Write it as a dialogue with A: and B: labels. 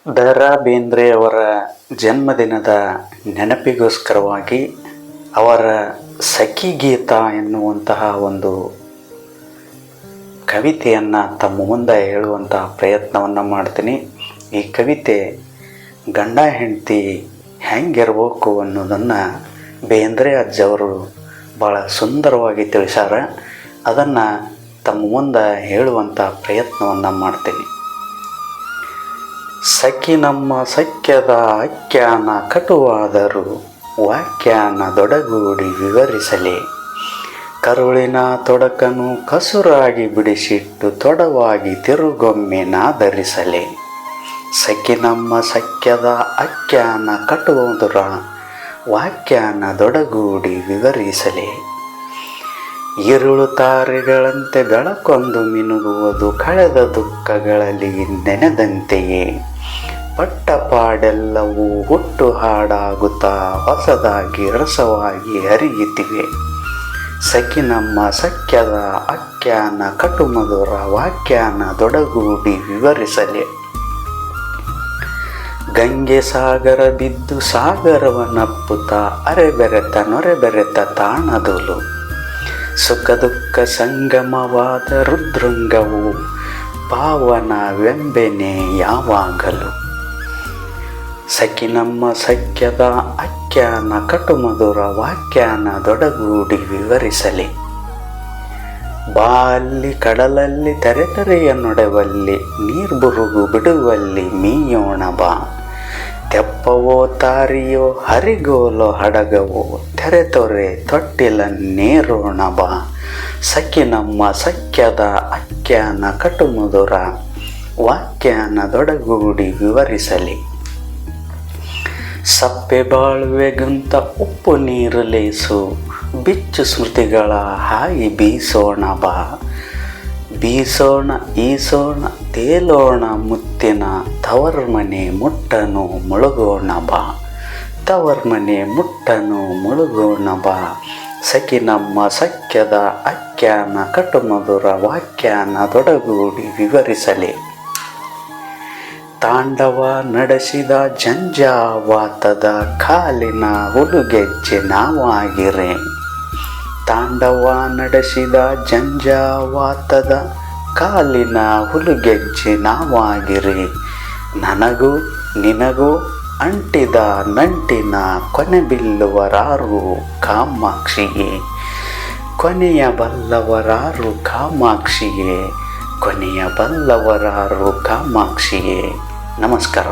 A: ದ.ರಾ ಬೇಂದ್ರೆಯವರ ಜನ್ಮದಿನದ ನೆನಪಿಗೋಸ್ಕರವಾಗಿ ಅವರ ಸಖಿ ಗೀತ ಎನ್ನುವಂತಹ ಒಂದು ಕವಿತೆಯನ್ನು ತಮ್ಮ ಮುಂದೆ ಹೇಳುವಂತಹ ಪ್ರಯತ್ನವನ್ನು ಮಾಡ್ತೀನಿ. ಈ ಕವಿತೆ ಗಂಡ ಹೆಂಡತಿ ಹೆಂಗಿರ್ಬೇಕು ಅನ್ನೋದನ್ನು ಬೇಂದ್ರೆ ಅಜ್ಜವರು ಭಾಳ ಸುಂದರವಾಗಿ ತಿಳಿಸ್ಯಾರ. ಅದನ್ನು ತಮ್ಮ ಮುಂದೆ ಹೇಳುವಂಥ ಪ್ರಯತ್ನವನ್ನು ಮಾಡ್ತೀನಿ. ಸಖಿ ನಮ್ಮ ಸಖ್ಯದ ಆಖ್ಯಾನ ಕಟುವಾದರೂ ವಾಕ್ಯಾನ ದೊಡಗೂಡಿ ವಿವರಿಸಲಿ. ಕರುಳಿನ ತೊಡಕನು ಕಸುರಾಗಿ ಬಿಡಿಸಿಟ್ಟು ತೊಡವಾಗಿ ತಿರುಗೊಮ್ಮೆ ನಾದರಿಸಲಿ. ಸಖಿ ನಮ್ಮ ಸಖ್ಯದ ಆಖ್ಯಾನ ಕಟುವುದರ ವಾಕ್ಯಾನ ದೊಡಗೂಡಿ ವಿವರಿಸಲಿ. ഇരുಳು ತಾರೆಗಳಂತೆ ಬೆಳಕೊಂದು ಮಿನುಗುವುದು ಕಳೆದ ದುಃಖಗಳಲ್ಲಿ ನೆನೆದಂತೆಯೇ. ಪಟ್ಟಪಾಡೆಲ್ಲವೂ ಹುಟ್ಟು ಹಾಡಾಗುತ್ತಾ ಹೊಸದಾಗಿ ರಸವಾಗಿ ಹರಿಯುತ್ತಿವೆ. ಸಖಿ ನಮ್ಮ ಸಖ್ಯದ ಆಖ್ಯಾನ ಕಟುಮಧುರ ವಾಕ್ಯಾನ ದೊಡಗೂಡಿ ವಿವರಿಸಲಿ. ಗಂಗೆ ಸಾಗರ ಬಿದ್ದು ಸಾಗರವನ್ನಪ್ಪುತ್ತ ಅರೆಬೆರೆತ ನೊರೆಬೆರೆತ ತಾಣದುಲು. ಸುಖ ದುಃಖ ಸಂಗಮವಾದ ರುದ್ರಂಗವು ಪಾವನವೆಂಬೆನೆ ಯಾವಾಗಲೂ. ಸಖಿ ನಮ್ಮ ಸಖ್ಯದ ಆಖ್ಯಾನ ಕಟುಮಧುರ ವಾಕ್ಯಾನ ದೊಡಗೂಡಿ ವಿವರಿಸಲಿ. ಬಾಲ್ಲಿ ಕಡಲಲ್ಲಿ ತೆರೆತೆರೆಯ ನೊಡೆವಲ್ಲಿ ನೀರ್ಬುರುಗು ಬಿಡುವಲ್ಲಿ ಮೀಯೋಣ ಬಾ. ತೆಪ್ಪವೋ ತಾರಿಯೋ ಹರಿಗೋಲೋ ಹಡಗವೋ ತೆರೆತೊರೆ ತೊಟ್ಟಿಲನ್ನೇರೋಣ ಬಾ. ಸಖಿ ನಮ್ಮ ಸಖ್ಯದ ಆಖ್ಯಾನ ಕಟುಮಧುರ ವಾಕ್ಯಾನ ದೊಡಗೂಡಿ ವಿವರಿಸಲಿ. ಸಪ್ಪೆ ಬಾಳುವೆಗಿಂತ ಉಪ್ಪು ನೀರು ಲೇಸು ಬಿಚ್ಚು ಸ್ಮೃತಿಗಳ ಹಾಯಿ ಬೀಸೋಣ ಬಾ. ಬೀಸೋಣ ಈಸೋಣ ತೇಲೋಣ ಮುತ್ತಿನ ತವರ್ಮನೆ ಮುಟ್ಟನು ಮುಳುಗೋಣ ಬಾ. ತವರ್ಮನೆ ಮುಟ್ಟನು ಮುಳುಗೋಣ ಬಾ. ಸಖಿ ನಮ್ಮ ಸಖ್ಯದ ಆಖ್ಯಾನ ಕಟುಮಧುರ ವಾಕ್ಯಾನ ದೊಡಗೂಡಿ ವಿವರಿಸಲಿ. ತಾಂಡವ ನಡೆಸಿದ ಜಂಜಾವಾತದ ಕಾಲಿನ ಹುಲುಗೆಜ್ಜೆ ನಾವಾಗಿರೆ. ತಾಂಡವ ನಡೆಸಿದ ಜಂಜಾವಾತದ ಕಾಲಿನ ಹುಲುಗೆಜ್ಜೆ ನಾವಾಗಿರಿ. ನನಗೂ ನಿನಗೂ ಅಂಟಿದ ನಂಟಿನ ಕೊನೆ ಬಿಲ್ಲುವರಾರು ಕಾಮಾಕ್ಷಿಯೇ. ಕೊನೆಯ ಬಲ್ಲವರಾರು ಕಾಮಾಕ್ಷಿಯೇ. ಕೊನೆಯ ಬಲ್ಲವರಾರು ಕಾಮಾಕ್ಷಿಯೇ. ನಮಸ್ಕಾರ.